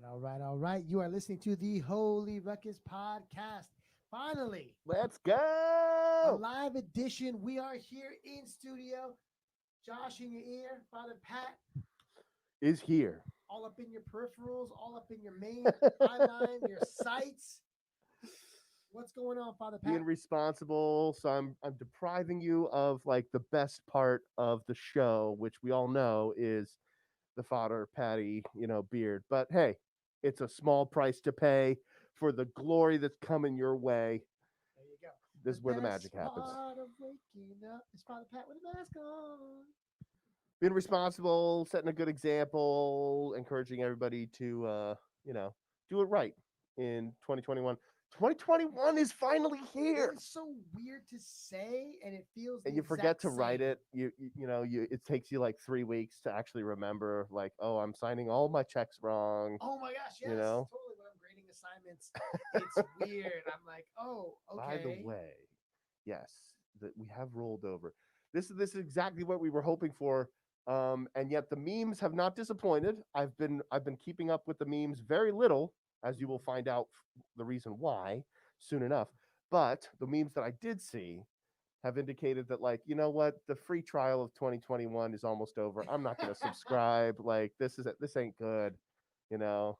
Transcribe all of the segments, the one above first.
All right. You are listening to the Holy Ruckus podcast. Finally, Let's a go. live edition. We are here in studio. Josh in your ear, Father Pat, Is here. all up in your peripherals, all up in your main eye line, your sights. What's going on, Father Pat? Being responsible, so I'm depriving you of like the best part of the show, which we all know is the fodder patty, beard. But hey, it's a small price to pay for the glory that's coming your way. There you go. This The is where the best magic happens. part of waking up is Father Pat with a mask on. Being responsible, setting a good example, encouraging everybody to do it right in 2021. 2021 is finally It here. is so weird to say, and it feels the And you forget exact to write same. it. You it takes you like 3 weeks to actually remember. Like, oh, I'm signing all my checks wrong. Oh my gosh, You yes, know. totally. When I'm grading assignments, it's weird. I'm like, oh, By the okay. way, yes, that we have rolled over. This is exactly what we were hoping for. And yet the memes have not disappointed. I've been keeping up with the memes very little, as you will find out the reason why soon enough. But the memes that I did see have indicated that, like, you know what, the free trial of 2021 is almost over. I'm not going to subscribe. Like, this ain't good, you know.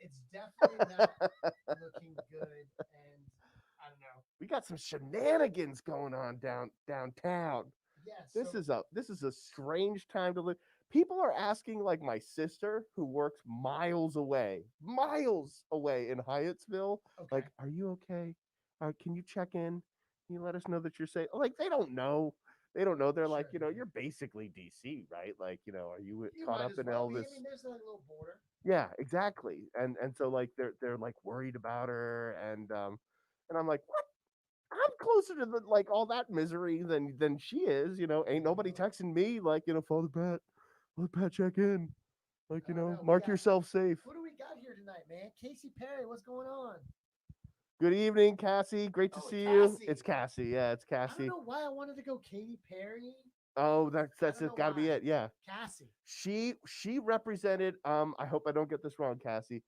It's definitely not looking good, and I don't know. We got some shenanigans going on downtown. Yes, This is a strange time to live. People are asking, like, my sister who works miles away in Hyattsville, okay, like, are you okay? Can you check in? Can you let us know that you're safe? Like, they don't know. They don't know. They're like, sure. you're basically DC, right? Like, are you You caught might up as in well all be. I this? mean, there's like a little border. Yeah, exactly. And so, like, they're like worried about her, and I'm like, I'm closer to the, like, all that misery than she is. Ain't nobody No, texting me like, Father Pat, check in. Like, no. We mark got yourself safe. who do we got here tonight, man? Casey Perry. What's going on? Good evening, Cassie. Great to Oh, see you. Cassie. It's Cassie. Yeah, it's I don't Cassie. know why I wanted to go Katy Perry. Oh, that's I that's don't it. know Got to why. be it. Yeah. Cassie. She represented. I hope I don't get this wrong, Cassie.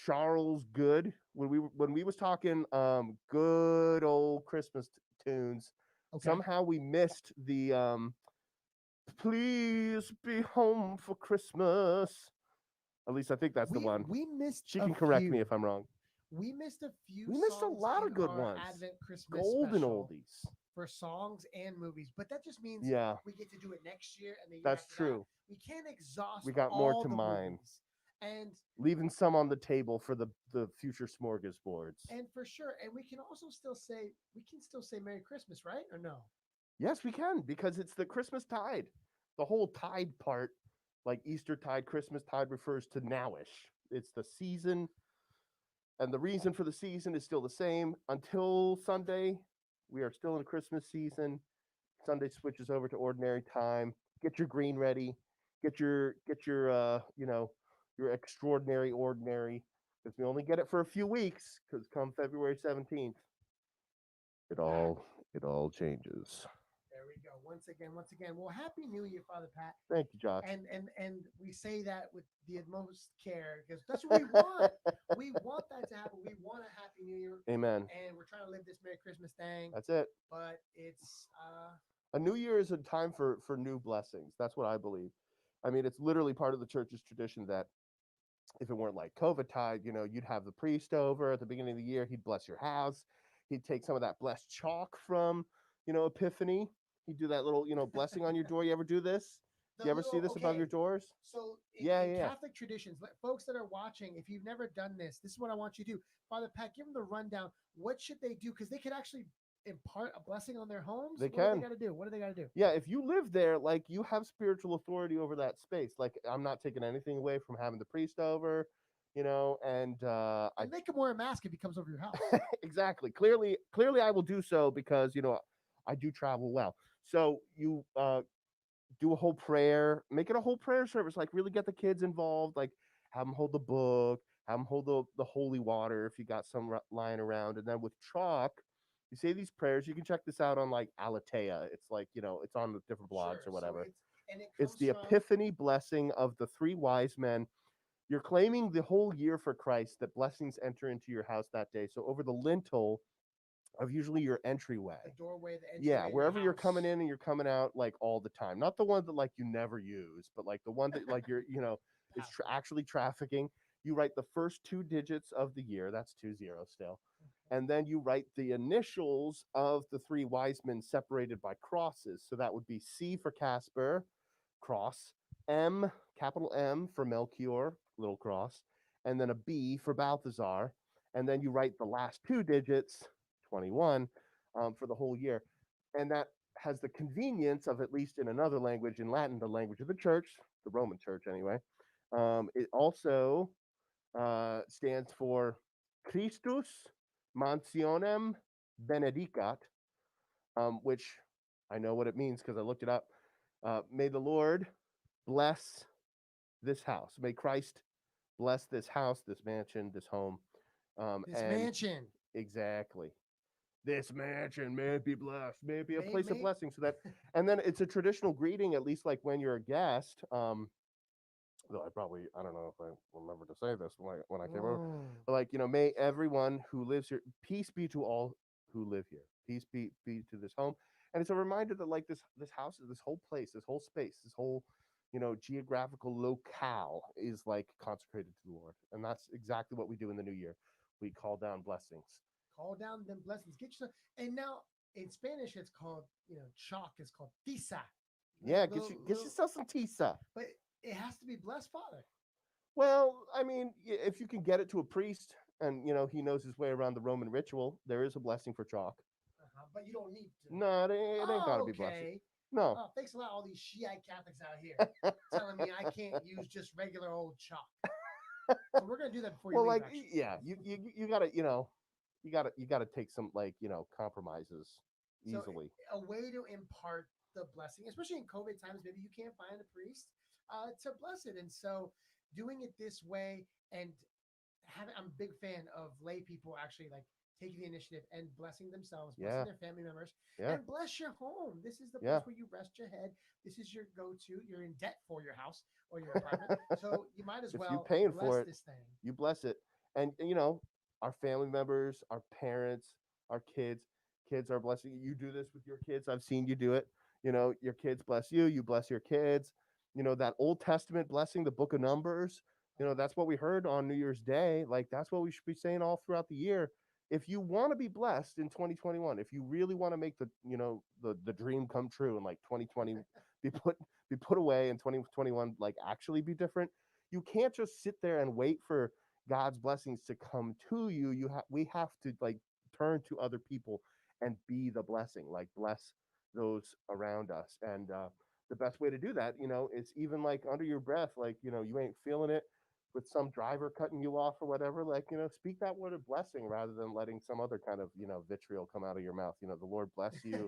Charles Good, when we was talking good old Christmas tunes. Okay. Somehow we missed the please be home for Christmas. At least I think that's the We one. we missed She a can correct me few. if I'm wrong. We missed a few We missed a songs lot in of good our ones. Advent Christmas Golden special oldies. for songs and movies, but that just means Yeah, we get to do it next year and the year that's after that. true. We can't exhaust We got more all to the mine. movies. And Leaving some on the table for the future smorgasbords. and for sure, and we can still say Merry Christmas, right? Or no? Yes, we can, because it's the Christmas tide. The whole tide part, like Easter tide, Christmas tide, refers to nowish. It's the season, and the reason for the season is still the same until Sunday. We are still in Christmas season. Sunday switches over to ordinary time. Get your green ready. Get your your extraordinary ordinary, because we only get it for a few weeks, because come February 17th, it Back. all changes. There we go. Once again. Well, Happy New Year, Father Pat. Thank you, Josh. And we say that with the utmost care because that's what we want. We want that to happen. We want a Happy New Year, Amen. and we're trying to live this Merry Christmas thing. That's it. But it's A new year is a time for new blessings. That's what I believe. I mean, it's literally part of the church's tradition that if it weren't like COVID tide, you'd have the priest over at the beginning of the year. He'd bless your house. He'd take some of that blessed chalk from, Epiphany. He'd do that little, blessing on your door. You ever do this? the You ever see little this above your okay. doors? So Yeah, in yeah, yeah. Catholic traditions, folks that are watching, if you've never done this is what I want you to do. Father Pat, give them the rundown. What should they do? Because they could actually impart a blessing on their homes. They What do they can. got to do? What do they got to do? Yeah, if you live there, like, you have spiritual authority over that space. Like, I'm not taking anything away from having the priest over, and I And make them wear a mask if he comes over your house. exactly. Clearly I will do so, because, I do travel well. So you do a whole prayer, make it a whole prayer service, like really get the kids involved, like have them hold the book, have them hold the holy water if you got some lying around, and then with chalk, you say these prayers. You can check this out on, like, Alatea. It's like, it's on the different blogs Sure. or So whatever. it It's comes the from Epiphany blessing of the three wise men. You're claiming the whole year for Christ that blessings enter into your house that day. So over the lintel of usually your entryway. The doorway, the Yeah, entryway, wherever your you're house. coming in and you're coming out like all the time. Not the one that like you never use, but like the one that like you're, is Password. actually trafficking. You write the first two digits of the year. That's 20 still. And then you write the initials of the three wise men separated by crosses. So that would be C for Casper, cross, M, capital M for Melchior, little cross, and then a B for Balthazar. And then you write the last two digits, 21, for the whole year. And that has the convenience of, at least in another language, in Latin, the language of the church, the Roman church anyway. It also stands for Christus mansionem benedicat, which I know what it means because I looked it up. May the Lord bless this house. May Christ bless this house, this mansion, this home. This And mansion. exactly. This mansion may it be blessed, may it be a May, place of may. blessing. So that, and then it's a traditional greeting, at least like when you're a guest. Though I don't know if I remember to say this when I came over, but like, may everyone who lives here, peace be to all who live here, peace be to this home. And it's a reminder that like this house, this whole place, this whole space, this whole geographical locale is like consecrated to the Lord. And that's exactly what we do in the new year. We call down blessings. Call down them blessings. Get yourself. And now in Spanish, it's called, chalk is called tiza. Yeah, get yourself some tisa. But it has to be blessed, Father. Well, I mean, if you can get it to a priest and he knows his way around the Roman ritual, there is a blessing for chalk. But you don't need to. No, it ain't got to be blessed. Okay. No. Oh, thanks a lot, all these Shiite Catholics out here telling me I can't use just regular old chalk. So we're gonna do that before you leave. Like, actually. yeah, you gotta you gotta take some compromises easily. So a way to impart the blessing, especially in COVID times, maybe you can't find a priest to bless it, and so doing it this way and I'm a big fan of lay people actually like taking the initiative and blessing themselves, blessing their family members, and bless your home. This is the place where you rest your head. This is your go-to. You're in debt for your house or your apartment, so you might as If well you're paying bless for it, this thing. you bless it. And our family members, our parents, our kids are blessing you. You do this with your kids. I've seen you do it. Your kids bless you, you bless your kids. That Old Testament blessing, the book of Numbers, that's what we heard on New Year's Day. Like, that's what we should be saying all throughout the year. If you want to be blessed in 2021, if you really want to make the dream come true, and like 2020 be put away, and 2021 like actually be different, you can't just sit there and wait for God's blessings to come to you. We have to like turn to other people and be the blessing, like bless those around us. And the best way to do that, is even like under your breath, like, you ain't feeling it with some driver cutting you off or whatever, like, speak that word of blessing rather than letting some other kind of, vitriol come out of your mouth. The Lord bless you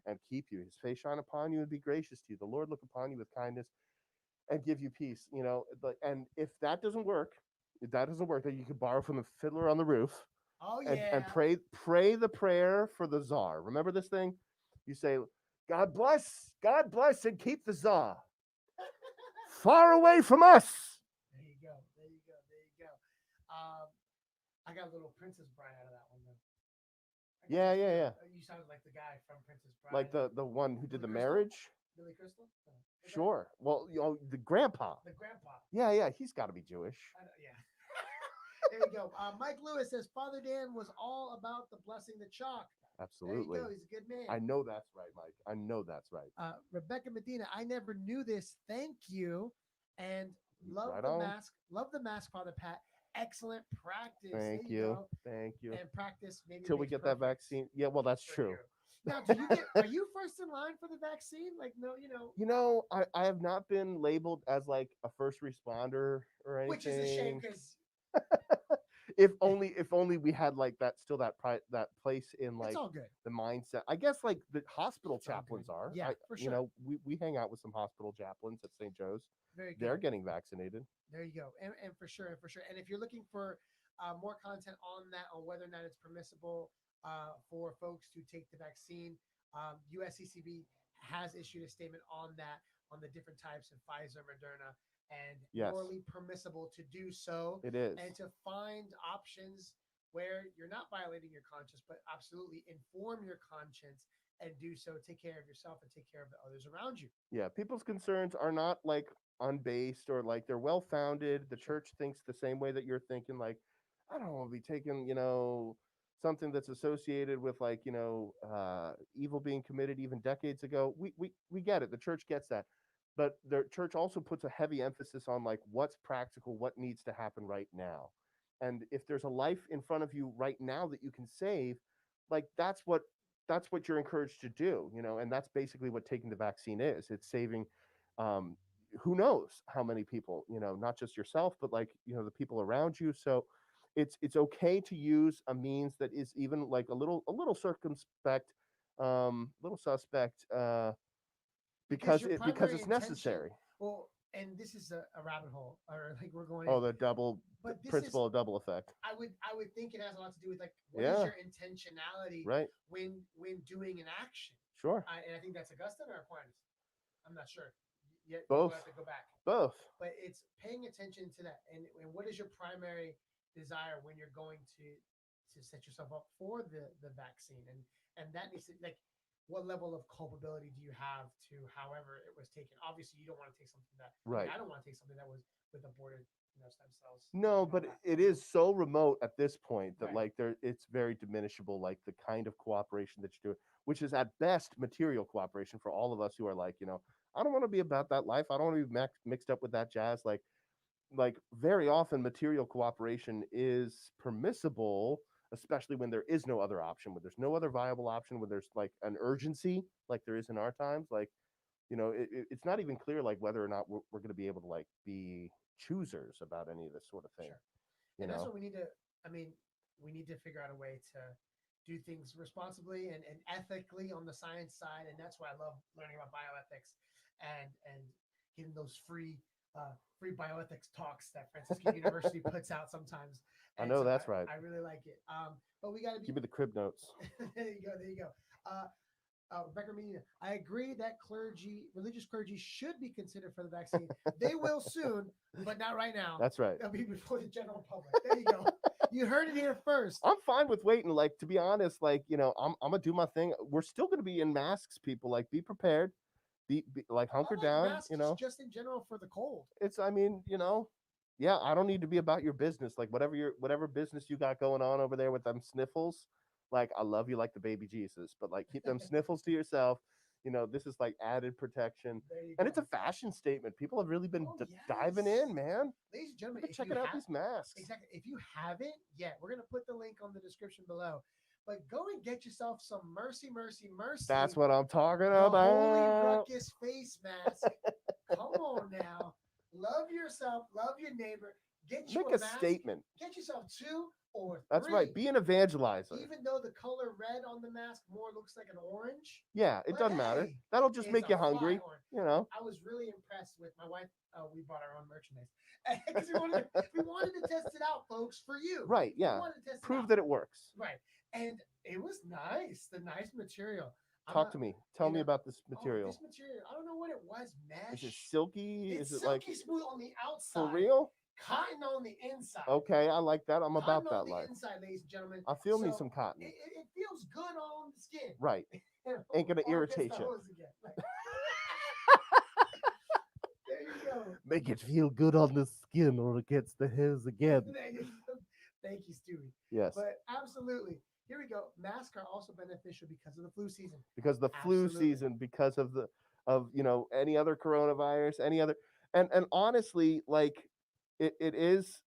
and keep you. His face shine upon you and be gracious to you. The Lord look upon you with kindness and give you peace. And if that doesn't work, then you can borrow from the fiddler on the roof. Oh and pray the prayer for the czar. Remember this thing? You say, God bless, and keep the czar far away from us. There you go. I got a little Princess Bride out of that one though. Yeah. You sounded like the guy from Princess Bride. Like the one who did the Crystal? marriage. Billy Crystal? No. Sure. Well, the grandpa. The grandpa. Yeah. He's got to be Jewish. Yeah. There you go. Mike Lewis says Father Dan was all about the blessing the chalk. Absolutely. There you go. He's a good man. I know that's right, Mike. I know that's right. Rebecca Medina, I never knew this. Thank you. And love Right the on. mask. Love the mask, Father Pat. Excellent practice. Thank there you. Thank you. And practice maybe till we get that vaccine. Yeah, well, that's true. Now, are you first in line for the vaccine? Like, no, I have not been labeled as like a first responder or anything. Which is a shame because if only we had like that place in like it's all good. the mindset. I guess like the hospital chaplains are. Yeah, for sure. We hang out with some hospital chaplains at St. Joe's. Very good. They're getting vaccinated. There you go. And for sure. And if you're looking for more content on that, on whether or not it's permissible for folks to take the vaccine, USCCB has issued a statement on that. on the different types of Pfizer, Moderna, and Yes, morally permissible to do so, it is. and to find options where you're not violating your conscience, but absolutely inform your conscience and do so. Take care of yourself and take care of the others around you. Yeah, people's concerns are not like unbased or like they're well founded. The Sure. church thinks the same way that you're thinking. Like, I don't want to be taking, something that's associated with like, evil being committed even decades ago. We get it. The church gets that. But the church also puts a heavy emphasis on like what's practical, what needs to happen right now. And if there's a life in front of you right now that you can save, like that's what you're encouraged to do, and that's basically what taking the vaccine is. It's saving um who knows how many people, not just yourself, but like, the people around you. So it's okay to use a means that is even like a little circumspect, little suspect, Because because your it's primary intention, necessary. well, and this is a rabbit hole, or like we're going in, Oh, the double but this is, principle of double effect. I would think it has a lot to do with like what is Yeah, your intentionality right. when doing an action. Sure. And I think that's Augustine or Aquinas. I'm not sure. Yet we'll Both. have to go back. Both. But it's paying attention to that, and what is your primary desire when you're going to set yourself up for the vaccine, and that needs to, like, what level of culpability do you have to however it was taken? Obviously you don't want to take something that, I mean, Right. I don't want to take something that was with aborted, stem cells No, and all but that. it is so remote at this point that Right. like it's very diminishable, like the kind of cooperation that you do, which is at best material cooperation for all of us who are like, I don't want to be about that life. I don't want to be mixed up with that jazz. Like very often material cooperation is permissible, especially when there is no other option, when there's no other viable option, when there's like an urgency, like there is in our times. Like, it's not even clear like whether or not we're going to be able to like be choosers about any of this sort of thing. Sure. You And that's know, what we need to, I mean, we need to figure out a way to do things responsibly and ethically on the science side. And that's why I love learning about bioethics and getting those free bioethics talks that Franciscan University puts out sometimes. I And know so that's right. I really like it. But we got to be, Give me the crib notes. there you go. There you go. Rebecca Medina, I agree that religious clergy should be considered for the vaccine. They will soon, but not right now. That's right. They'll be before the general public. There you go. You heard it here first. I'm fine with waiting. Like, to be honest, like, I'm gonna do my thing. We're still gonna be in masks, people. Like, be prepared. Be like hunker I like down. masks just in general for the cold. It's. I mean, yeah. I don't need to be about your business. Like, whatever business you got going on over there with them sniffles. Like, I love you like the baby Jesus, but like keep them sniffles to yourself. This is like added protection, There you and go. it's a fashion statement. People have really been Oh, diving yes. in, man. Ladies and gentlemen, They've been if you checking out have these masks. exactly, if you haven't yet, we're gonna put the link on the description below. But go and get yourself some Mercy, Mercy, Mercy. That's what I'm talking The Holy about. Ruckus face mask. Come on now. Love yourself, love your neighbor. Get you Make a a mask. statement. Get yourself 2 or 3. That's right. Be an evangelizer. Even though the color red on the mask more looks like an orange. Yeah, it But doesn't matter. hey, That'll just it's make a you fly hungry. orange. I was really impressed with my wife. We bought our own merchandise because we wanted to test it out, folks, for you. Right, We yeah. wanted to test it Prove out. that it works. Right, and it was nice. The nice material. Talk to me. Tell me about this material. This material. I don't know what it was. Mesh. Is it silky? It's Is it silky like smooth on the outside. for real? Cotton on the inside. Okay, I like that. I'm about Cotton on that the life. inside, ladies and gentlemen. I feel me So some cotton. it feels good on the skin. Right. Ain't gonna Or against irritate the you. hose again. There you go. Make it feel good on the skin or against the hairs again. Thank you, Stewie. Yes. But absolutely. Here we go. Masks are also beneficial because of the flu season. Because the flu season, because of any other coronavirus, any other, and honestly, like it is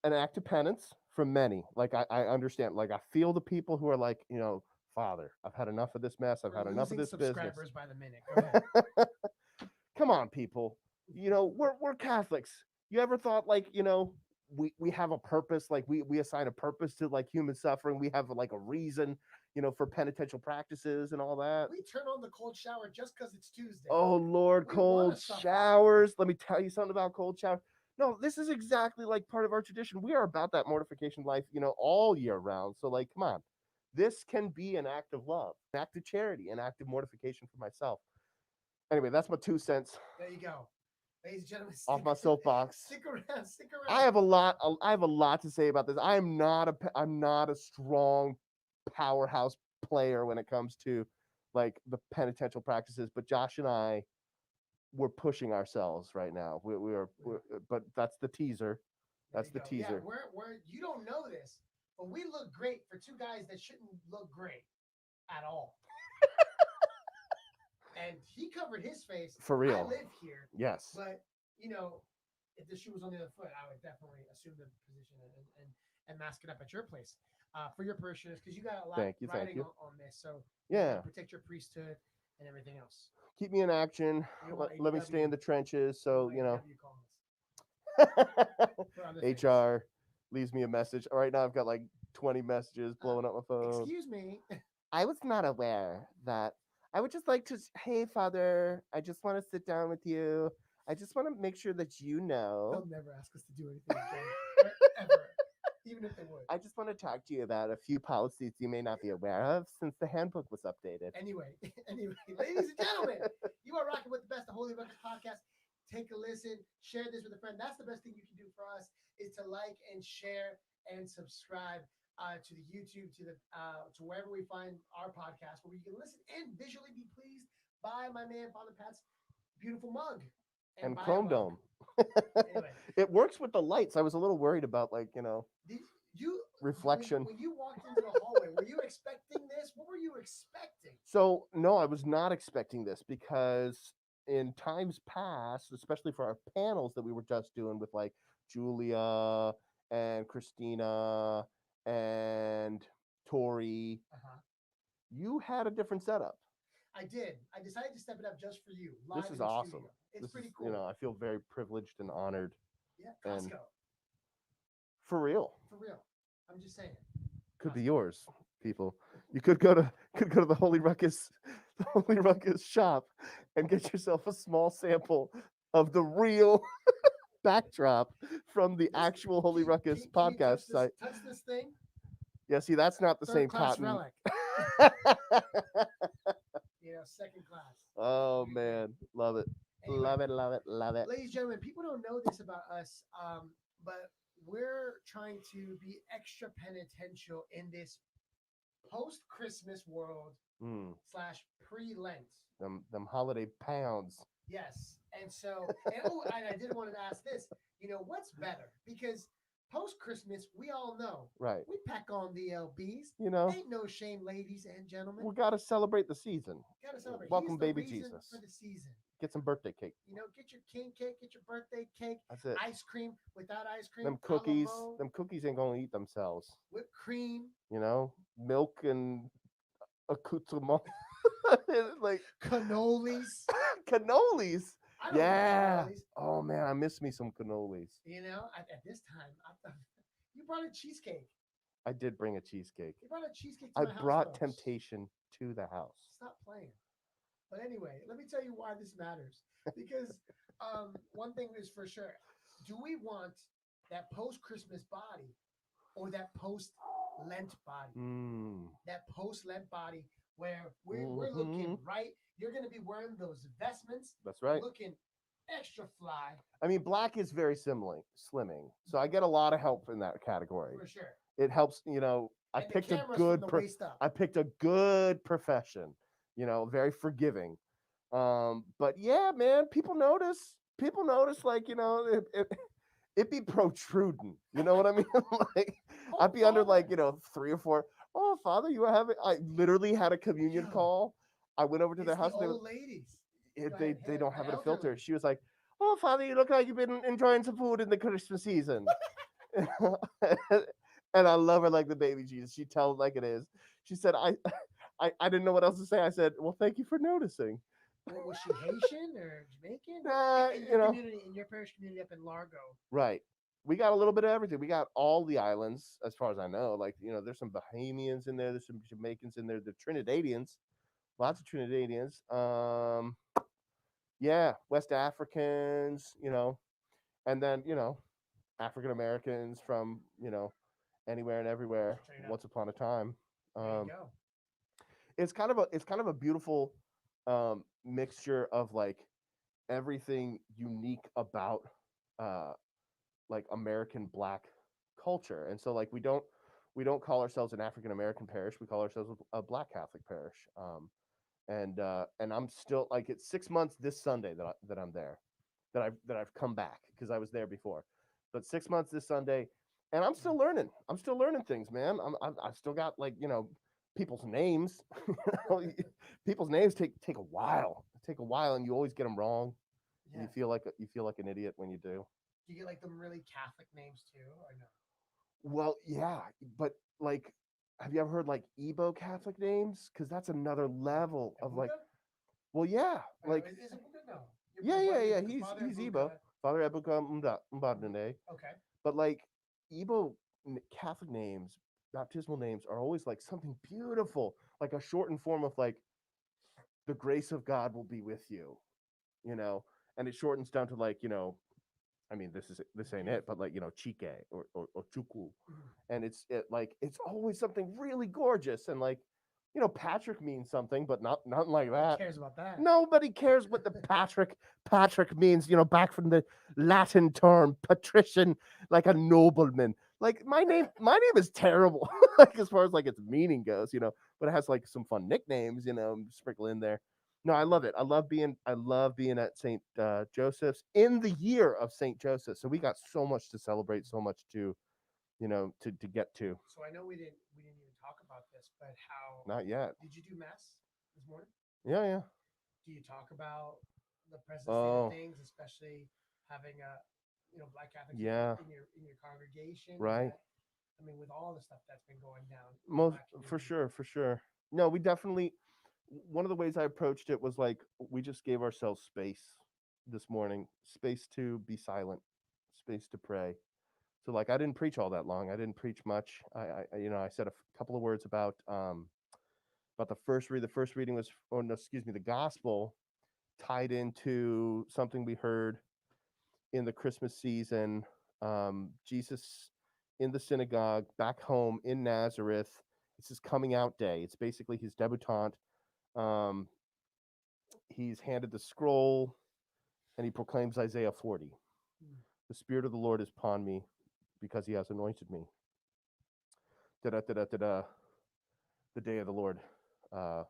an act of penance from many. Like I understand. Like I feel the people who are like, Father, I've had enough of this mess. I've had enough of this subscribers business. by the minute. Go ahead. Come on, people. We're Catholics. You ever thought like, we have a purpose, like we assign a purpose to like human suffering. We have like a reason, for penitential practices and all that. We turn on the cold shower just because it's Tuesday. Oh Lord, cold showers. Let me tell you something about cold showers. No, this is exactly like part of our tradition. We are about that mortification life, all year round. So like, come on. This can be an act of love, an act of charity, an act of mortification for myself. Anyway, that's my 2 cents There you go. Ladies and gentlemen, off my soapbox. stick around, stick I around. have a lot. I have a lot to say about this. I'm not a strong powerhouse player when it comes to like the penitential practices. But Josh and I, we're pushing ourselves right now. But that's the teaser. There That's you the go. Yeah, teaser. we're you don't know this, but we look great for two guys that shouldn't look great at all. And he covered his face. For I real. live here, Yes. but you know, if the shoe was on the other foot, I would definitely assume the position and mask it up at your place for your parishioners because you got a lot Thank you. Thank riding you. on this. So you Yeah. protect your priesthood and everything else. Keep me in action. You don't want Let me stay in the ADW. trenches. So, you know, ADW calls for other things. HR leaves me a message. Right now, I've got like 20 messages Uh, blowing up my phone. excuse me. I was not aware that. I would just like to, hey, Father, I just want to sit down with you. I just want to make sure that you know. They'll never ask us to do anything again, ever, even if they would. I just want to talk to you about a few policies you may not be aware of since the handbook was updated. Anyway, ladies and gentlemen, you are rocking with the best of Holy Ruckus podcast. Take a listen, share this with a friend. That's the best thing you can do for us is to like and share and subscribe to the YouTube, to wherever we find our podcast, where you can listen and visually be pleased by my man Father Pat's beautiful mug And buy a Chrome mug. Dome. Anyway, It works with the lights. I was a little worried about, like, did you reflection. when you walked into the hallway? Were you expecting this? What were you expecting? So, no, I was not expecting this because in times past, especially for our panels that we were just doing with like Julia and Christina and Tori, Uh-huh. you had a different setup. I did. I decided to step it up just for you, live This in is the awesome. studio. It's This pretty is, cool. I feel very privileged and honored. Yeah, And Costco. for real. For real. I'm just saying. Could be Costco. yours, people. You could go to the Holy Ruckus, the Holy Ruckus shop, and get yourself a small sample of the real backdrop from the This, actual Holy Ruckus can you podcast site. touch this thing? Yeah, see, that's not the Third same class cotton. relic. Second class. Oh man, love it, Anyway, love it, love it, love it. ladies and gentlemen, people don't know this about us, but we're trying to be extra penitential in this post-Christmas world Mm, / pre-Lent. them holiday pounds. Yes. And so, and I did want to ask this, what's better? Because post Christmas, we all know Right. we pack on the LBs. You know, Ain't no shame, ladies and gentlemen. we gotta celebrate the season. Gotta celebrate. Welcome, He's the baby reason Jesus. for the season. Get some birthday cake. Get your king cake, get your birthday cake, That's it. ice cream without ice cream, Them cookies, Alamo, them cookies ain't gonna eat themselves. whipped cream, Milk and accoutrement. Like cannolis. cannolis. I don't Yeah. cannolis. Oh man, I miss me some cannolis. At this time, you brought a cheesecake. I did bring a cheesecake. You brought a cheesecake to I my house. brought folks. temptation to the house. Stop playing. But anyway, let me tell you why this matters. Because one thing is for sure. Do we want that post-Christmas body or that post-Lent body? That post-Lent body where we're looking right. You're going to be wearing those vestments. That's right. Looking extra fly. I mean, black is very slimming. So I get a lot of help in that category. For sure. It helps, I picked a good I picked a good profession, very forgiving. But yeah, man, people notice, like, it be protruding. You know what I mean? Like, I'd be under like, 3 or 4. Oh, Father, I literally had a communion call. I went over to their house. The old ladies. They don't have it a filter. She was like, "Oh, Father, you look like you've been enjoying some food in the Christmas season." And I love her like the baby Jesus. She tells like it is. She said, I didn't know what else to say. I said, well, thank you for noticing. Was she Haitian or Jamaican? In your parish community up in Largo. Right. We got a little bit of everything. We got all the islands, as far as I know. Like, there's some Bahamians in there. There's some Jamaicans in there. The Trinidadians. Lots of Trinidadians. Yeah, West Africans, and then, African Americans from, anywhere and everywhere. Once upon a time. There you go. It's kind of a beautiful mixture of like everything unique about uh like American Black culture. And so like we don't call ourselves an African American parish, we call ourselves a Black Catholic parish. And I'm still like, it's 6 months this Sunday that I'm there, that I've come back because I was there before. But 6 months this Sunday, and I'm still learning. I'm still learning things, man. I've still got like, people's names. People's names take a while. Take a while, and you always get them wrong. And Yeah. you feel like an idiot when you do. Do you get like them really Catholic names too, or no? Well, yeah, but like, have you ever heard like Igbo Catholic names? Because that's another level of like, Ebuka? well, yeah, like, Is Ebuka? No. yeah. Your father He's Igbo, Ebuka. Father Ebuka Mbadane. Okay. But like Igbo Catholic names, baptismal names are always like something beautiful, like a shortened form of like, the grace of God will be with you, you know, and it shortens down to like, I mean, this ain't it, but like, Chike or Chuku, Mhm. and it's always something really gorgeous, and like, Patrick means something, but nothing like Who that. cares about that? Nobody cares what the Patrick means, back from the Latin term patrician, like a nobleman. Like my name is terrible, like as far as like its meaning goes, but it has like some fun nicknames, sprinkle in there. No, I love it. I love being at St. Joseph's in the year of St. Joseph. So we got so much to celebrate, so much to get to. So I know we didn't even talk about this, but how Not yet. did you do mass this morning? Yeah, yeah. Do you talk about the present state of Oh, things, especially having a Black Catholics yeah. in your congregation? Is Right. that, I mean, with all the stuff that's been going down in the Most Black for community? sure, for sure. No, we definitely. One of the ways I approached it was like we just gave ourselves space this morning, space to be silent, space to pray. So like I didn't preach all that long. I didn't preach much. I said a couple of words about the first reading was, oh no, excuse me, the gospel tied into something we heard in the Christmas season. Jesus in the synagogue back home in Nazareth. It's his coming out day. It's basically his debutante. Um, he's handed the scroll and he proclaims Isaiah 40. Hmm. The Spirit of the Lord is upon me because he has anointed me. Da da da da da da. The day of the Lord, uh,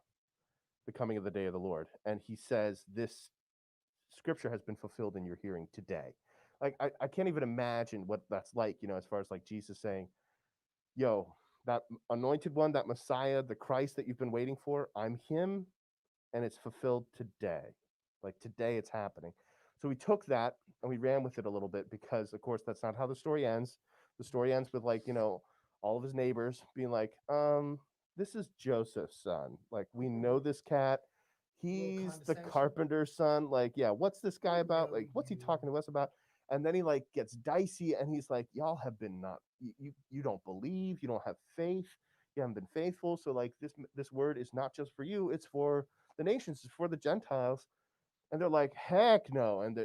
the coming of the day of the Lord. And he says, this scripture has been fulfilled in your hearing today. Like, I can't even imagine what that's like, as far as like Jesus saying, yo, that anointed one, that Messiah, the Christ that you've been waiting for, I'm him, and it's fulfilled today. Like today it's happening. So we took that and we ran with it a little bit because, of course, that's not how the story ends. The story ends with like, all of his neighbors being like, this is Joseph's son. Like, we know this cat. A little He's the condescension. carpenter's son. Like, yeah, what's this guy We about? know Like, what's he you. talking to us about? And then he like gets dicey and he's like, y'all have been not you don't believe, you don't have faith, you haven't been faithful. So like this word is not just for you, it's for the nations, it's for the Gentiles. And they're like, heck no. And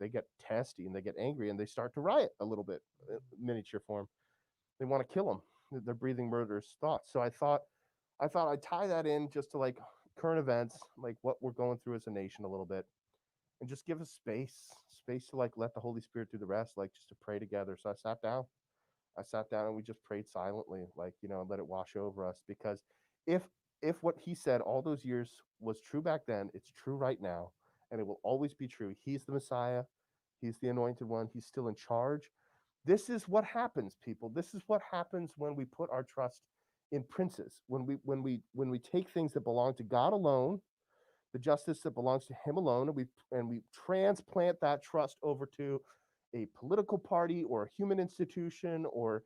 they get testy and they get angry and they start to riot a little bit, miniature form. They want to kill him. They're breathing murderous thoughts. So I thought I'd tie that in just to like current events, like what we're going through as a nation a little bit, and just give us space to like let the Holy Spirit do the rest, like just to pray together. So I sat down and we just prayed silently, like, let it wash over us. Because if what he said all those years was true back then, it's true right now, and it will always be true. He's the Messiah, he's the anointed one, he's still in charge. This is what happens, people. This is what happens when we put our trust in princes. When we take things that belong to God alone, the justice that belongs to him alone, and we transplant that trust over to a political party or a human institution, or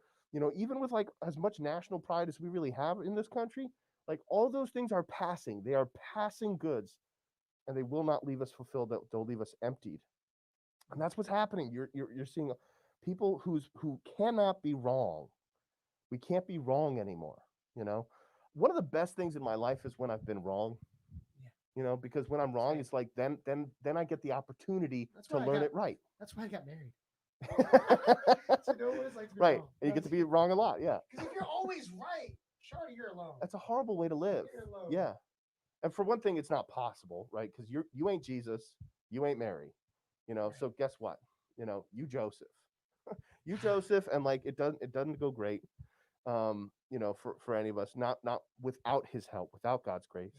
even with like as much national pride as we really have in this country. Like, all those things are passing, they are passing goods, and they will not leave us fulfilled, they'll leave us emptied. And that's what's happening. You're seeing people who cannot be wrong. We can't be wrong anymore. you know One of the best things in my life is when I've been wrong, Yeah. because when I'm wrong, Same. it's like then I get the opportunity That's to why I learn got. it right. That's why I got married. To know what it's like to be Right. wrong. And you get to be wrong a lot. Yeah. Because if you're always right, Charlie, you're alone. That's a horrible way to live. You're alone. Yeah. And for one thing, it's not possible, right? Because you ain't Jesus, you ain't Mary, Right. So guess what? You Joseph, you Joseph, and like it doesn't go great, for any of us, not without His help, without God's grace,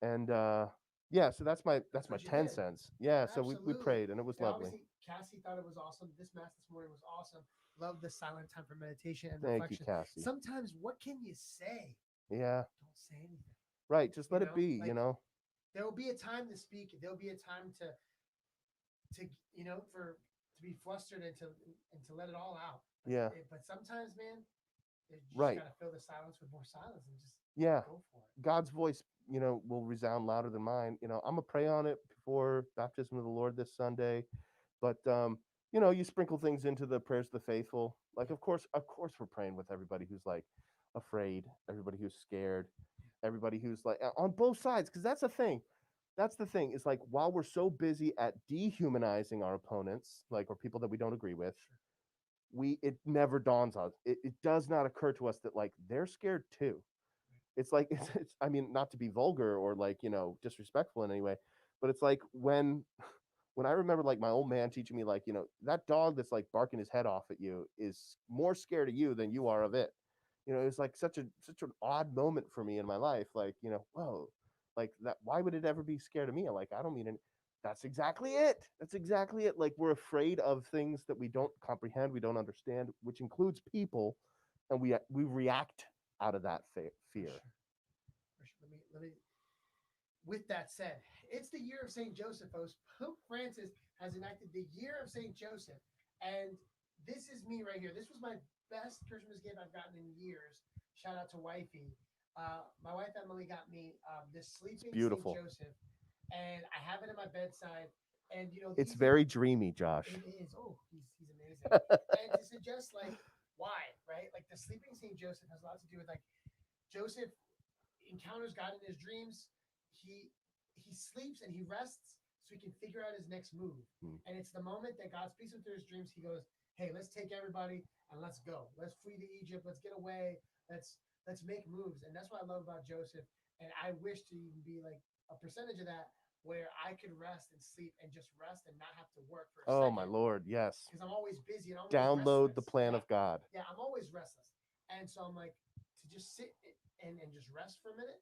Yeah. and yeah. So that's my That's that's my what you 10 did. cents. Yeah. So we Absolutely. prayed, and it was And lovely. obviously, Cassie thought it was awesome. This mass this morning was awesome. Love the silent time for meditation and Thank you, reflection. Cassie. Sometimes, what can you say? Yeah. Don't say anything. Right. Just let it be. Like there will be a time to speak. There will be a time to for to be flustered and to let it all out. Yeah. But sometimes, man, you just Right. gotta fill the silence with more silence and just Yeah. go for it. God's voice, will resound louder than mine. I'm gonna pray on it before baptism of the Lord this Sunday, but you sprinkle things into the prayers of the faithful. Like, of course, we're praying with everybody who's like afraid, everybody who's scared, everybody who's like on both sides, because that's the thing. That's the thing. Is like while we're so busy at dehumanizing our opponents, like or people that we don't agree with, it never dawns on us. It does not occur to us that like they're scared too. It's like it's I mean, not to be vulgar or like disrespectful in any way, but it's like when I remember like my old man teaching me like that dog that's like barking his head off at you is more scared of you than you are of it. It's like such an odd moment for me in my life. Like whoa, like that. Why would it ever be scared of me? Like I don't mean it. That's exactly it. That's exactly it. Like we're afraid of things that we don't comprehend, we don't understand, which includes people, and we react out of that fear. For sure. Let me. With that said, it's the year of Saint Joseph. Folks. Pope Francis has enacted the year of Saint Joseph, and this is me right here. This was my best Christmas gift I've gotten in years. Shout out to wifey. My wife Emily got me this It's sleeping Saint beautiful. Joseph, and I have it at my bedside. And It's these are very dreamy, Josh. it is. Oh, he's amazing. And to suggest like why, right? Like the sleeping Saint Joseph has a lot to do with like Joseph encounters God in his dreams. He he sleeps and he rests so he can figure out his next move. Mm. And it's the moment that God speaks him through his dreams. He goes, "Hey, let's take everybody and let's go. Let's flee to Egypt. Let's get away. Let's make moves." And that's what I love about Joseph. And I wish to even be like a percentage of that where I could rest and sleep and just rest and not have to work for a Oh my second Lord, yes. because I'm always busy and I'm always Download the restless. plan Yeah, of God. yeah, I'm always restless. And so I'm like to just sit and just rest for a minute,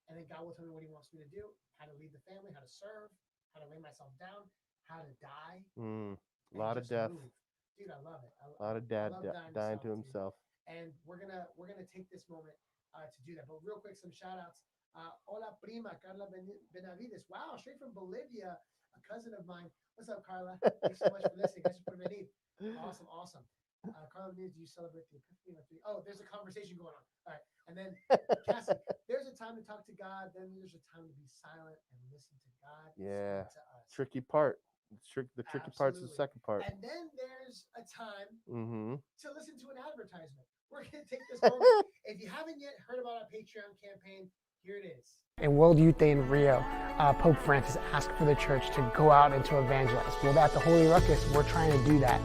and then God will tell me what He wants me to do, how to lead the family, how to serve, how to lay myself down, how to die, A and lot of just death. move. Dude, I love it. A lot of I dad love dying to dying self, to dude. himself. And we're gonna take this moment to do that. But real quick, some shout outs. Hola prima, Carla Benavides. Wow, straight from Bolivia, a cousin of mine. What's up, Carla? Thanks so much for listening. Gracias por venir. Awesome, awesome. Carla, do you celebrate the Epiphany? Oh, there's a conversation going on. All right, and then Cassie, there's a time to talk to God. Then there's a time to be silent and listen to God Yeah. speak to us. Tricky part. The tricky part's the Absolutely. second part. And then there's a time Mm-hmm. to listen to an advertisement. We're going to take this moment. If you haven't yet heard about our Patreon campaign, here it is. In World Youth Day in Rio, Pope Francis asked for the church to go out and to evangelize. Well, at the Holy Ruckus, we're trying to do that.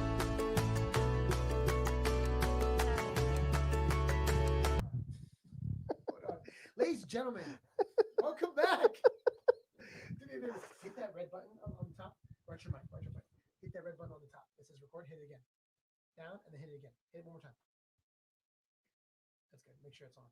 Ladies and gentlemen, welcome back. Hit that red button on the top. Watch your mic. Hit that red button on the top. It says record. Hit it again. Down and then hit it again. Hit it one more time. That's good. Make sure it's on.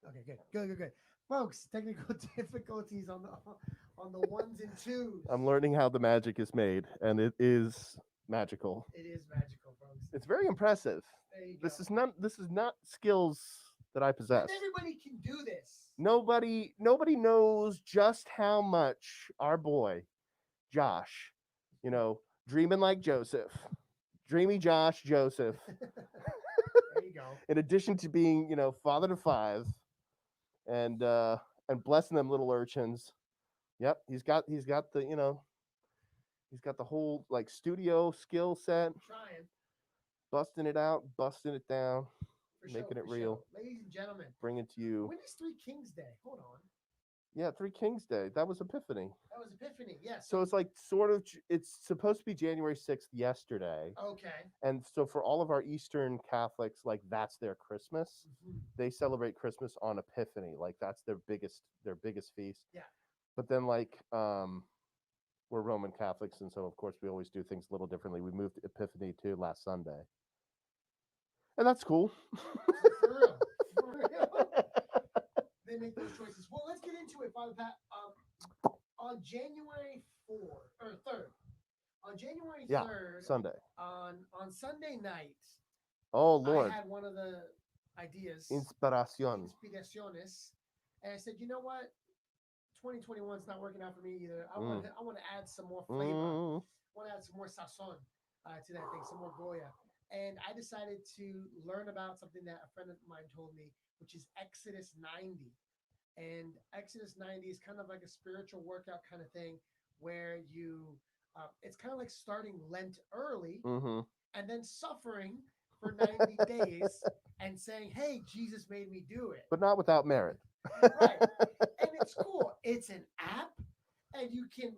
Okay, good. Folks, technical difficulties on the ones and twos. I'm learning how the magic is made, and it is magical. It is magical, folks. It's very impressive. There you go. This is not skills that I possess. And everybody can do this. Nobody knows just how much our boy Josh, dreaming like Joseph, dreamy Joseph. There you go. In addition to being, father to five, and blessing them little urchins. Yep, he's got the he's got the whole like studio skill set. Trying. Busting it out, busting it down, For making sure, it real. Ladies and gentlemen, bring it to you. when is Three Kings Day? Hold on. Yeah, Three Kings Day. That was Epiphany. That was Epiphany. Yeah. So So it's like sort of it's supposed to be January 6th yesterday. okay. And so for all of our Eastern Catholics, like that's their Christmas. Mhm. They celebrate Christmas on Epiphany. Like that's their biggest feast. Yeah. But then like we're Roman Catholics, and so of course we always do things a little differently. We moved Epiphany to last Sunday. And that's cool. For real. For real. They make those choices. Well, let's get into it, Father Pat. On January 4th or 3rd, on January Yeah, 3rd, Sunday. on Sunday night, Oh I Lord. had one of the ideas, Inspiración. inspiraciones, and I said, you know what? 2021 is not working out for me either. Mm. I want to add some more flavor. Mm. I want to add some more sazon to that thing, some more Goya. And I decided to learn about something that a friend of mine told me, which is Exodus 90. And Exodus 90 is kind of like a spiritual workout kind of thing where it's kind of like starting Lent early Mm-hmm. and then suffering for 90 days and saying, hey, Jesus made me do it. But not without merit. Right. And it's cool. It's an app and you can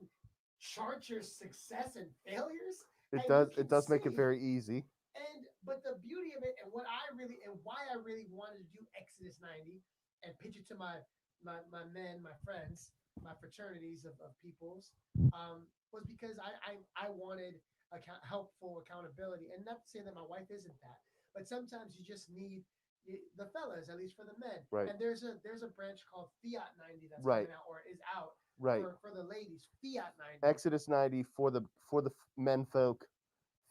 chart your success and failures It and you does. can It does make it see. very easy. And but the beauty of it and why I really wanted to do Exodus 90 and pitch it to my men, my friends, my fraternities of peoples, was because I wanted helpful accountability. And not to say that my wife isn't that, but sometimes you just need the fellas, at least for the men. Right. And there's a branch called Fiat 90 that's Right. coming out or is out Right. for the ladies. Fiat 90. Exodus 90 for the men folk,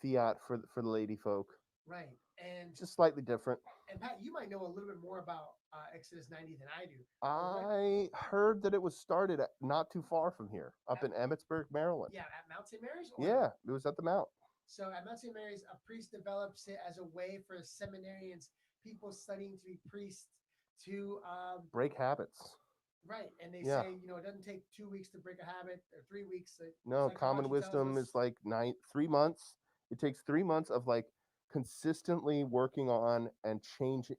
Fiat for the lady folk. Right. And Just slightly different. Pat, you might know a little bit more about Exodus 90 than I do. I heard that it was started not too far from here, up in Emmitsburg, Maryland. Yeah, at Mount St. Mary's? Yeah, it was at the Mount. So at Mount St. Mary's, a priest develops it as a way for seminarians, people studying to be priests, to break habits. Right, and they say it doesn't take 2 weeks to break a habit or 3 weeks. No, common wisdom is like 3 months. It takes 3 months of like consistently working on and change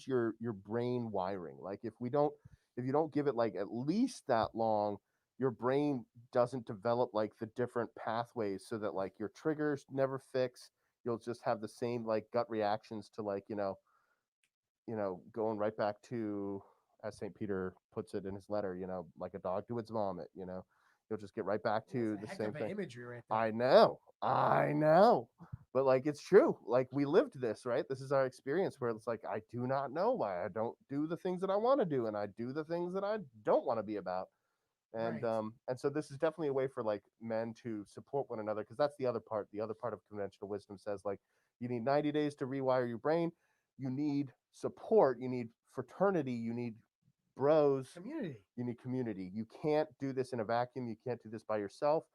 your brain wiring. Like if you don't give it like at least that long, your brain doesn't develop like the different pathways so that like your triggers never fix. You'll just have the same like gut reactions to like going right back to, as St. Peter puts it in his letter, like a dog to its vomit, you'll just get right back to the same thing. Imagery right there. I know. But like, it's true. Like we lived this, right? This is our experience where it's like, I do not know why I don't do the things that I want to do. And I do the things that I don't want to be about. And, Right. and so this is definitely a way for like men to support one another. Cause that's the other part. The other part of conventional wisdom says like, you need 90 days to rewire your brain. You need support. You need fraternity. You need bros. Community. You need community. You can't do this in a vacuum. You can't do this by yourself.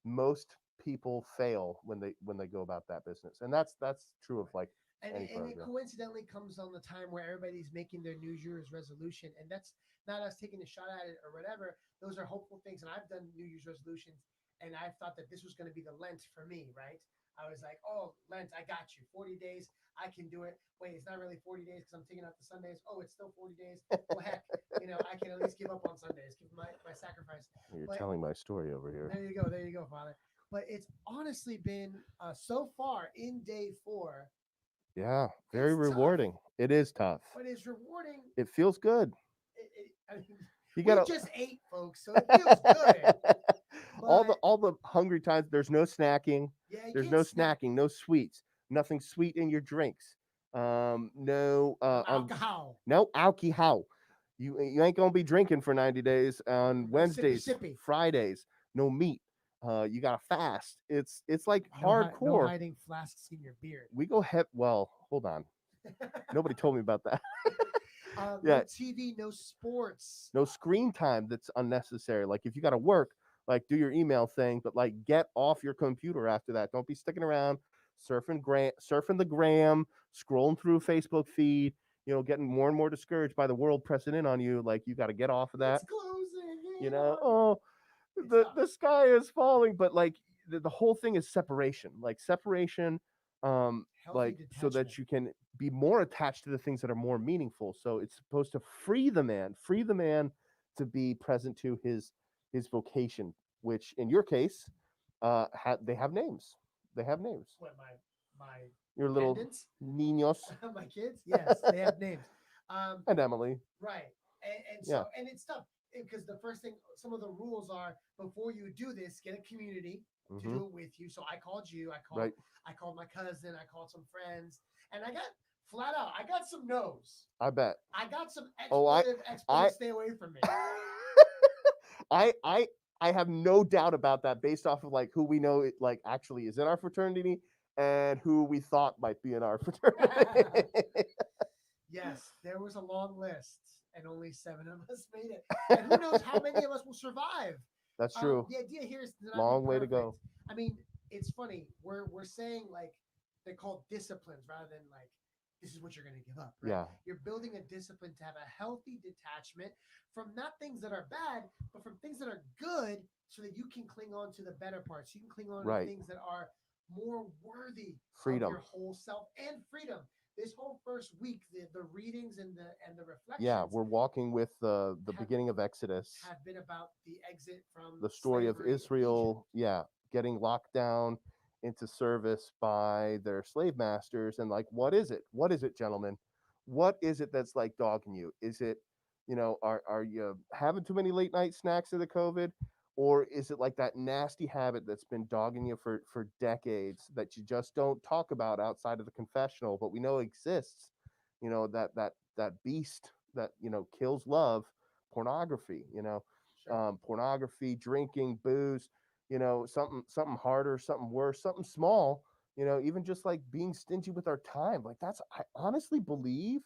Most people fail when they go about that business, and that's true of like and it coincidentally comes on the time where everybody's making their New Year's resolution, and that's not us taking a shot at it or whatever. Those are hopeful things, and I've done New Year's resolutions, and I thought that this was going to be the Lent for me, right? I was like, oh, Lent, I got you. 40 days, I can do it. Wait, it's not really 40 days because I'm taking out the Sundays. Oh, it's still 40 days. Well, heck, I can at least give up on Sundays, give my sacrifice. You're telling my story over here. There you go, Father. But it's honestly been so far in day 4. Yeah, very rewarding. Tough. It is tough, but it's rewarding. It feels good. We just ate, folks, so it feels good. all the hungry times. There's no snacking. Yeah, there's no snacking, no sweets, nothing sweet in your drinks. No alcohol. No alcohol. You ain't gonna be drinking for 90 days on Wednesdays, sippy. Fridays. No meat. You gotta fast. It's like hardcore. No hiding flasks in your beard. We go well. Hold on. Nobody told me about that. No TV, no sports, no screen time that's unnecessary. Like if you got to work, like do your email thing, but like get off your computer after that. Don't be sticking around surfing the gram, scrolling through a Facebook feed. Getting more and more discouraged by the world pressing in on you. Like you got to get off of that. It's closing. The sky is falling, but like the whole thing is separation. Like separation. Like detachment. So that you can be more attached to the things that are more meaningful. So it's supposed to free the man to be present to his vocation, which in your case, they have names. They have names. What my Your little dependents, niños my kids? Yes, they have names. and Emily. Right. And Yeah. so, and it's tough because the first thing, some of the rules are before you do this, get a community to Mm-hmm. do it with you. So I called you, Right. I called my cousin, I called some friends, and I got flat out, I got some no's. I bet. I got some Oh, I expletive, stay away from me. I I I have no doubt about that based off of like who we know it like actually is in our fraternity and who we thought might be in our fraternity. Yes, there was a long list, and only 7 of us made it. And who knows how many of us will survive? That's true. The idea here is to not Long be way to perfect. go. I mean, it's funny. We're saying like they're called disciplines rather than like this is what you're going to give up, right? Yeah. You're building a discipline to have a healthy detachment from not things that are bad, but from things that are good, so that you can cling on to the better parts. You can cling on to Right. things that are more worthy of Freedom. your whole self and freedom. This whole first week, the readings and the reflections, Yeah, we're walking with the have, beginning of Exodus, have been about the exit from the story of slavery, Israel, yeah, getting locked down into service by their slave masters. And like, what is it? What is it, gentlemen? What is it that's like dogging you? Is it, are you having too many late night snacks of the COVID? Or is it like that nasty habit that's been dogging you for decades that you just don't talk about outside of the confessional, but we know exists? That beast that, kills love, pornography, Sure. pornography, drinking, booze, something harder, something worse, something small, even just like being stingy with our time. Like I honestly believe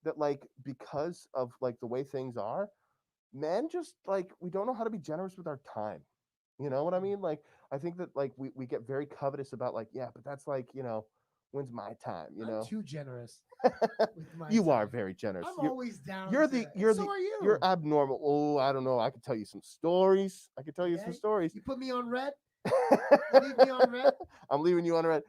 that like because of like the way things are, men just like we don't know how to be generous with our time. You know what I mean? Like I think that like we get very covetous about like, yeah, but that's like, when's my time, I'm too generous with my You are time. very generous. I'm always down You're to, the and you're so the are you're you. abnormal. Oh, I don't know. I could tell you some stories. I could tell you Yeah, some stories. you put me on red. You leave me on red. I'm leaving you on red.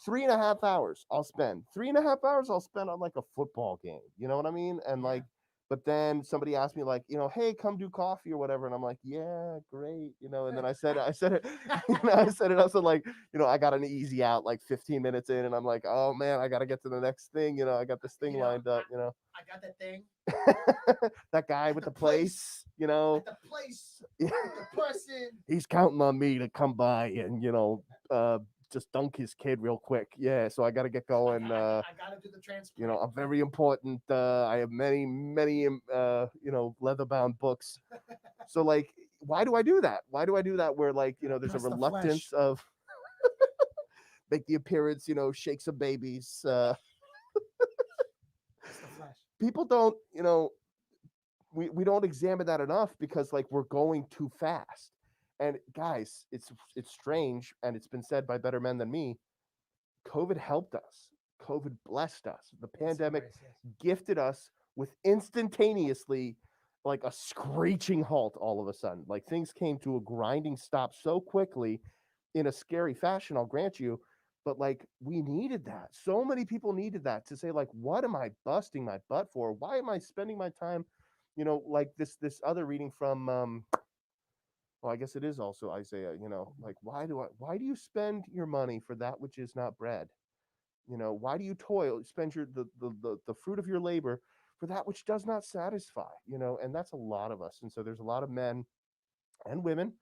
3.5 hours I'll spend. 3.5 hours I'll spend on like a football game. You know what I mean? And Yeah. like, but then somebody asked me like, hey, come do coffee or whatever, and I'm like, yeah, great. And then I said it, I said it also like, I got an easy out like 15 minutes in, and I'm like, oh man, I got to get to the next thing. I got this thing lined up. I got that thing. That guy At with the the place, At the place with the person. he's counting on me to come by and just dunk his kid real quick. Yeah, so I got to get going. I got to do the transplant. I'm very important. I have many, many, leather bound books. So like, why do I do that? Why do I do that? Where like, there's a Press the reluctance flesh. of make the appearance, shake some babies. Press the flesh. People don't, we don't examine that enough because like we're going too fast. And guys, it's strange, and it's been said by better men than me. COVID helped us. COVID blessed us. The pandemic gifted us with instantaneously like a screeching halt all of a sudden. Like things came to a grinding stop so quickly in a scary fashion, I'll grant you. But like we needed that. So many people needed that to say, like, what am I busting my butt for? Why am I spending my time, like this other reading from well, I guess it is also Isaiah, like why do you spend your money for that which is not bread? Why do you toil, spend the fruit of your labor for that which does not satisfy? And that's a lot of us. And so there's a lot of men and women,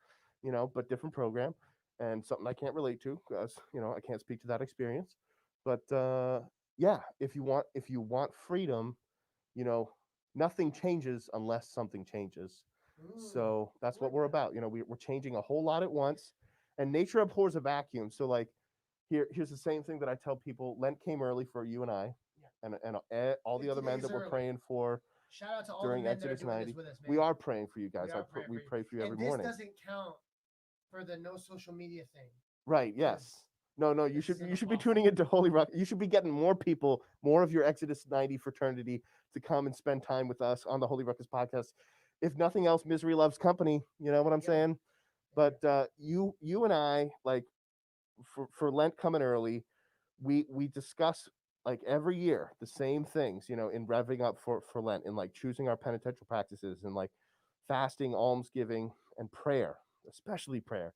but different program, and something I can't relate to because, I can't speak to that experience. But yeah, if you want freedom, you know, nothing changes unless something changes. So that's what we're about. We're changing a whole lot at once, and nature abhors a vacuum. So like, here's the same thing that I tell people. Lent came early for you and I, and all the other men that we're praying for Shout out to all during the men that are Exodus doing 90. this with us, man. We are praying for you guys. We For you. pray for you every and this morning. doesn't count for the no social media thing. Right. Yes. No. You This should is you should be awful. tuning into Holy Rock. You should be getting more people, more of your Exodus 90 fraternity to come and spend time with us on the Holy Ruckus podcast. If nothing else, misery loves company. You know what I'm saying? But you and I, like, for Lent coming early, we discuss like every year, the same things, in revving up for Lent, in like choosing our penitential practices, and like fasting, almsgiving, and prayer, especially prayer.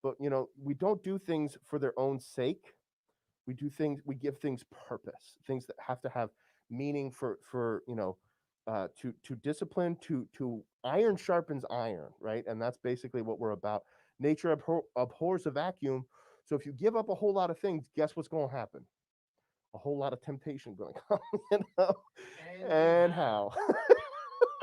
But we don't do things for their own sake. We give things purpose, things that have to have meaning for to discipline, to iron sharpens iron, right? And that's basically what we're about. Nature abhors a vacuum. So if you give up a whole lot of things, guess what's going to happen? A whole lot of temptation going to come, and how.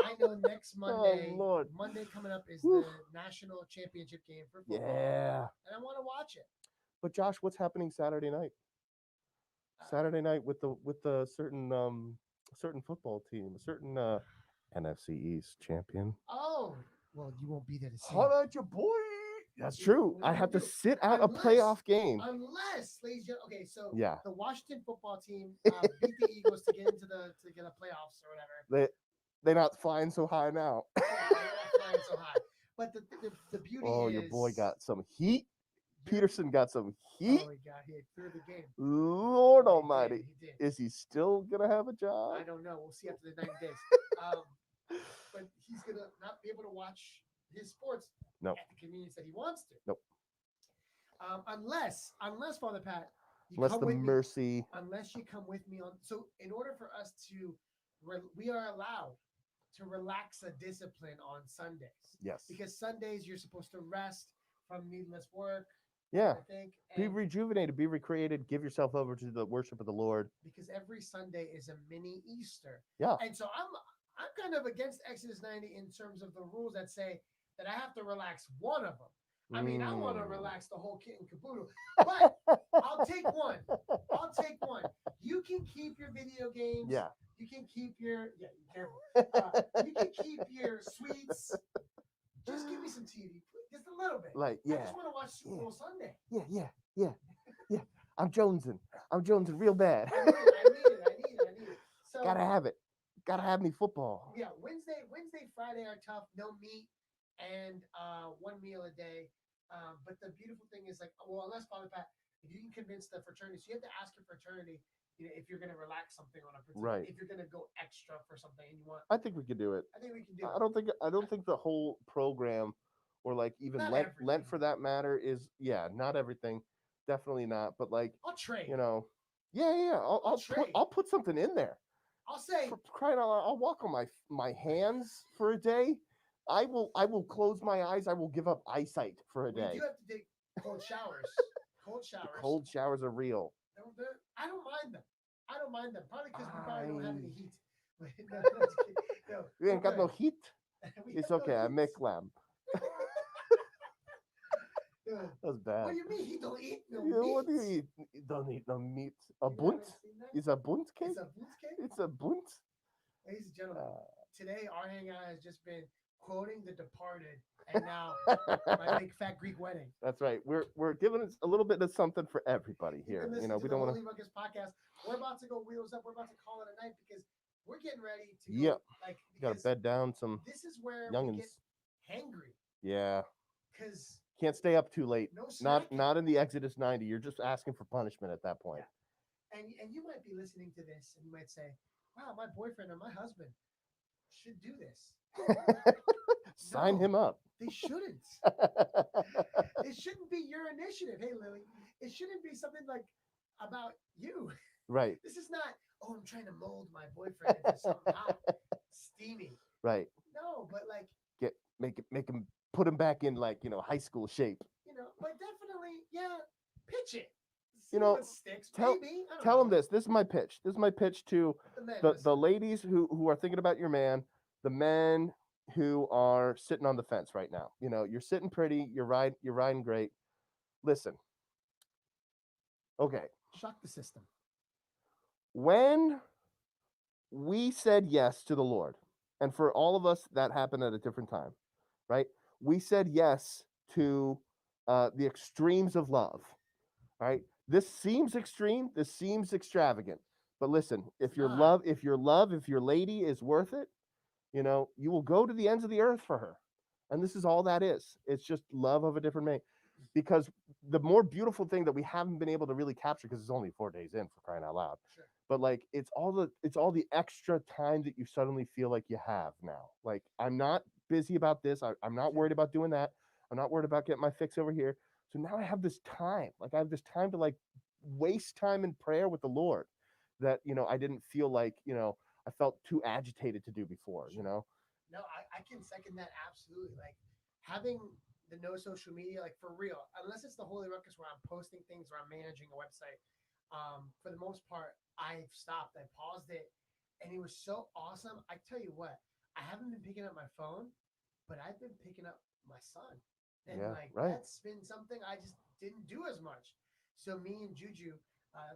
I know next Monday, Oh, Lord. Monday coming up is Whew. the national championship game for football, Yeah. and I want to watch it. But Josh, what's happening Saturday night? Saturday night with the certain football team, a certain NFC East champion. Oh, well, you won't be there to see How it. about your boy? That's true. What are I you have to gonna do? sit out a Unless- playoff game. Unless, ladies and gentlemen, okay, so Yeah. the Washington football team beat the Eagles to get into to get a playoffs or whatever. They're not flying so high now. Yeah, they're not flying so high. But the beauty is, your boy got some heat. Peterson got some heat. Oh, he threw the game. Lord Oh, Almighty. He did. Is he still gonna have a job? I don't know. We'll see after the 90 days. But he's gonna not be able to watch his sports Nope. at the convenience that he wants to. Nope. Unless Father Pat, Unless the mercy. Unless you come with me on. So in order for us to, we are allowed to relax a discipline on Sundays. Yes. Because Sundays you're supposed to rest from needless work. Yeah. I think. Be rejuvenated, be recreated, give yourself over to the worship of the Lord. Because every Sunday is a mini Easter. Yeah. And so I'm kind of against Exodus 90 in terms of the rules that say that I have to relax one of them. I mean, I want to relax the whole kit and caboodle, but I'll take one. You can keep your video games. Yeah. You can keep your careful. You can keep your sweets. Just give me some TV, just a little bit. Like, I just want to watch Super Bowl Sunday. Yeah. I'm jonesing real bad. I need it. So Gotta have it. Gotta have me football. Yeah, Wednesday, Friday are tough. No meat and one meal a day. But the beautiful thing is, like, well, unless Father Pat, if you can convince the fraternity, so you have to ask your fraternity, if you're going to relax something on a particular, right. If you're going to go extra for something and you want. I think we could do it. I think we can do it. I don't think the whole program, or like even Lent for that matter, is not everything, definitely not. But like, I'll trade. I'll put something in there. I'll say, for crying out loud, I'll walk on my hands for a day. I will close my eyes. I will give up eyesight for a day. You have to take cold showers. The cold showers are real. I don't mind them. Probably because we probably don't have any heat. No, we ain't got no heat. It's okay. I make lamb. That's bad. What do you mean he don't eat no meat? What do you eat? You don't eat no meat. A bunt? Is a bunt cake? It's a bunt. Ladies and gentlemen, today our hangout has just been quoting The Departed, and now my big fat Greek wedding. That's right. We're giving us a little bit of something for everybody here. We don't want to. Podcast. We're about to go wheels up. We're about to call it a night because we're getting ready to go. Got to bed down some. This is where youngins. we get hangry. Yeah. Because can't stay up too late. No not in the Exodus 90. You're just asking for punishment at that point. Yeah. And you might be listening to this and you might say, "Wow, my boyfriend or my husband should do this." Sign him up. They shouldn't. It shouldn't be your initiative. Hey, Lily. It shouldn't be something like about you. Right. This is not, I'm trying to mold my boyfriend into something hot, steamy. Right. No, but like make him put him back in high school shape. But definitely, pitch it. See what sticks. Tell him this. This is my pitch. This is my pitch to the ladies who are thinking about your man, the men who are sitting on the fence right now. You're sitting pretty, you're riding great. Listen. Okay. Shock the system. When we said yes to the Lord, and for all of us that happened at a different time, right? We said yes to the extremes of love, right? This seems extreme, this seems extravagant, but listen, if your lady is worth it, you will go to the ends of the earth for her. And this is all that is. It's just love of a different man. because the more beautiful thing that we haven't been able to really capture, because it's only 4 days in, for crying out loud, Sure. but like it's all the extra time that you suddenly feel like you have now. Like, I'm not busy about this. I'm not Yeah. worried about doing that. I'm not worried about getting my fix over here. So now I have this time. Like, I have this time to like waste time in prayer with the Lord that I didn't feel like I felt too agitated to do before. Sure. No, I can second that absolutely. Like having the no social media, like for real, unless it's the Holy Ruckus where I'm posting things or I'm managing a website. For the most part, I've stopped. I paused it, and it was so awesome. I tell you what, I haven't been picking up my phone, but I've been picking up my son, and Yeah, like right. that's been something I just didn't do as much. So me and Juju,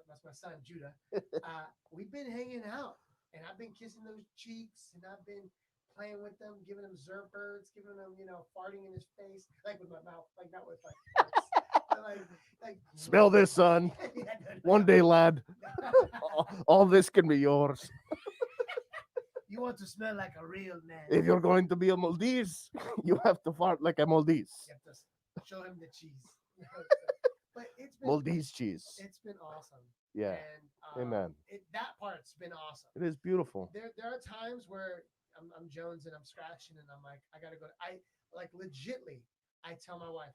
that's my son Judah, we've been hanging out, and I've been kissing those cheeks, and I've been playing with them, giving him zerberts, giving him, farting in his face, like with my mouth, like not with like farts, but like Smell this, son. yeah, One day, lad, all this can be yours. you want to smell like a real man. If you're going to be a Maltese, you have to fart like a Maltese. You have to show him the cheese. But Maltese cheese. it's been awesome. Yeah. And Amen. that part's been awesome. It is beautiful. There are times where I'm Jones and I'm scratching and I'm like, I gotta go. I like legitly. I tell my wife,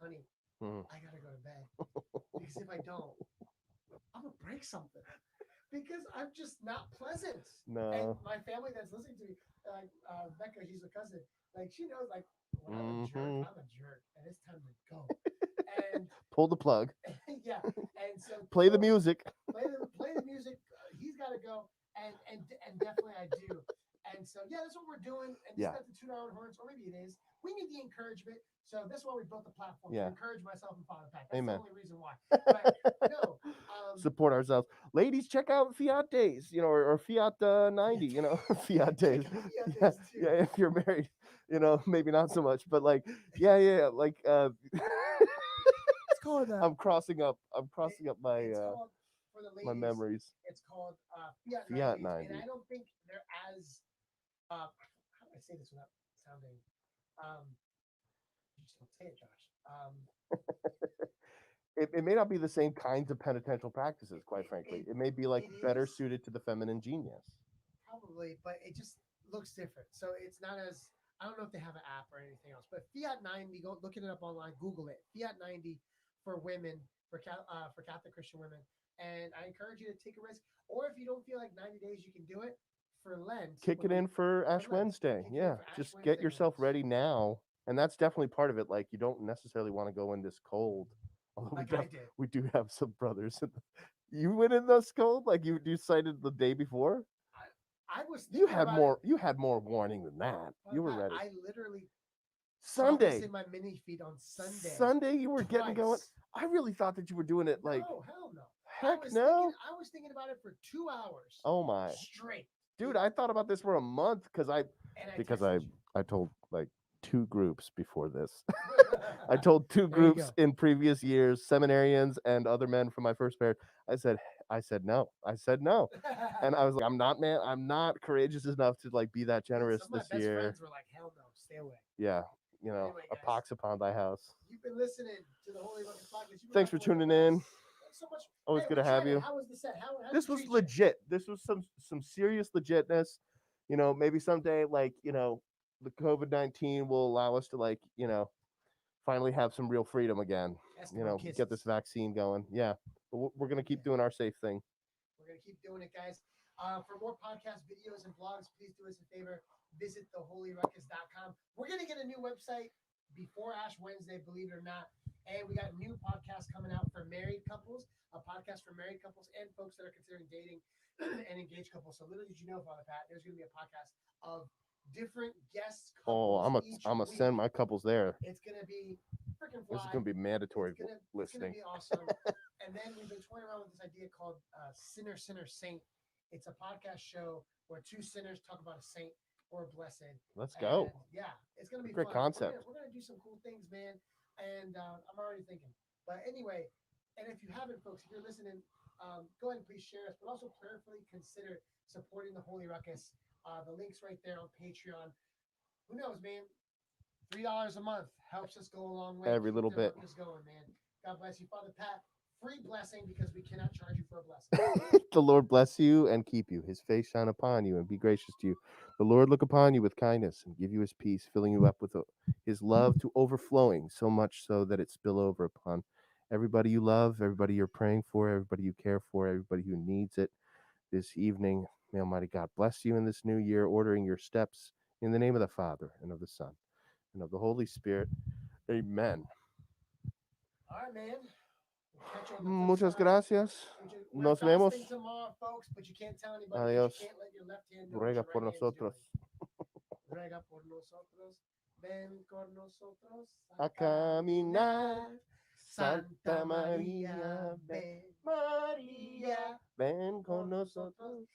honey, Mhm. I gotta go to bed because if I don't, I'm gonna break something because I'm just not pleasant. And No. my family that's listening to me, like Becca, she's a cousin. Like she knows, like when Mhm. I'm a jerk, and it's time to go. And Pull the plug. yeah, and so Play the music. play the music. He's got to go, and definitely I do. And so yeah, that's what we're doing. And this Yeah. is not the 2 hour horns, or maybe it is. We need the encouragement. So that's why we built the platform Yeah. to encourage myself and Father Pat. That's Amen. the only reason why. But no, Support ourselves. Ladies, check out Fiat Days, or Fiat 90, Fiat Days. check out Fiat Yeah, Days too. yeah, if you're married, maybe not so much, but like, yeah, like, It's called I'm crossing up my it's called for the my ladies. memories. It's called Fiat Fiat 90s, and 90. I don't think they're as how do I say this without sounding you just don't say it, Josh. It may not be the same kinds of penitential practices, quite It, frankly. it, It may be like it better is suited to the feminine genius. probably, but it just looks different. So it's not as I don't know if they have an app or anything else, but Fiat 90. Go look it up online. Google it. Fiat 90 for women for Catholic Christian women, and I encourage you to take a risk. Or if you don't feel like 90 days, you can do it for Lent. Kick it in for Ash Wednesday. Kick it in Yeah, for Ash just get Wednesday. yourself ready now. And that's definitely part of it. Like, you don't necessarily want to go in this cold. Although Like I did. we do have some brothers. You went in this cold? Like, you decided the day before? I was You thinking had about it. more warning than that. You were ready. I literally saw this Sunday. in my mini feed on Sunday. Sunday you were getting going. Twice. I really thought that you were doing it like, No, hell no. heck no. I was thinking about it for 2 hours Oh my. straight. Dude, I thought about this for a month because I And I because texted I told like 2 groups before this. you. I told 2 There you groups go. in previous years, seminarians and other men from my first marriage. I said no. I said no. And I was like, I'm not courageous enough to like be that generous Some of my this best year. friends were like, hell no, stay away. Yeah, Anyway, a guys, pox upon thy house. you've been listening to the Holy Ruckus Podcast. You've been Thanks for rocking with tuning us. in. Thanks so much. Always Hey, good we to have tried it. you. How was the set? How This did it was treat you? legit. This was some serious legitness. Maybe someday, like, the COVID-19 will allow us to, like, finally have some real freedom again. Eskimo Get this kisses. vaccine going. Yeah, but we're gonna keep doing our safe thing. We're going to keep doing it, guys. For more podcast videos and vlogs, please do us a favor. Visit theholyruckus.com. We're going to get a new website before Ash Wednesday, believe it or not. And we got a new podcast coming out for married couples, a podcast for married couples and folks that are considering dating and engaged couples. So little did you know, Father Pat, there's going to be a podcast of different guest Oh, couples each I'm gonna week. send my couples there. It's going to be freaking This is fly. gonna be mandatory It's gonna listening. be awesome. And then we've been toying around with this idea called Sinner, Sinner, Saint. It's a podcast show where 2 sinners talk about a saint or a blessed. Let's go. And yeah, it's gonna be Great fun. concept. We're gonna do some cool things, man. And I'm already thinking. But anyway, and if you haven't, folks, if you're listening, go ahead and please share us. But also prayerfully consider supporting the Holy Ruckus. The link's right there on Patreon. Who knows, man? $3 a month helps us go a long way. Every Keep little the bit. workers going, man. God bless you, Father Pat. Free blessing because we cannot charge you for a blessing. The Lord bless you and keep you. His face shine upon you and be gracious to you. The Lord look upon you with kindness and give you his peace, filling you up with his love to overflowing, so much so that it spill over upon everybody you love, everybody you're praying for, everybody you care for, everybody who needs it this evening. May Almighty God bless you in this new year, ordering your steps in the name of the Father and of the Son and of the Holy Spirit. Amen. All right, man. We'll catch you on the flip Muchas side. gracias. We're Nos vemos. fasting tomorrow, folks, but you can't tell anybody because you Adiós. can't let your left hand know what Ruega your por right hand's nosotros. doing. Ruega por nosotros. Ven con nosotros A caminar. Santa María, ven. María, ven con por nosotros. nosotros.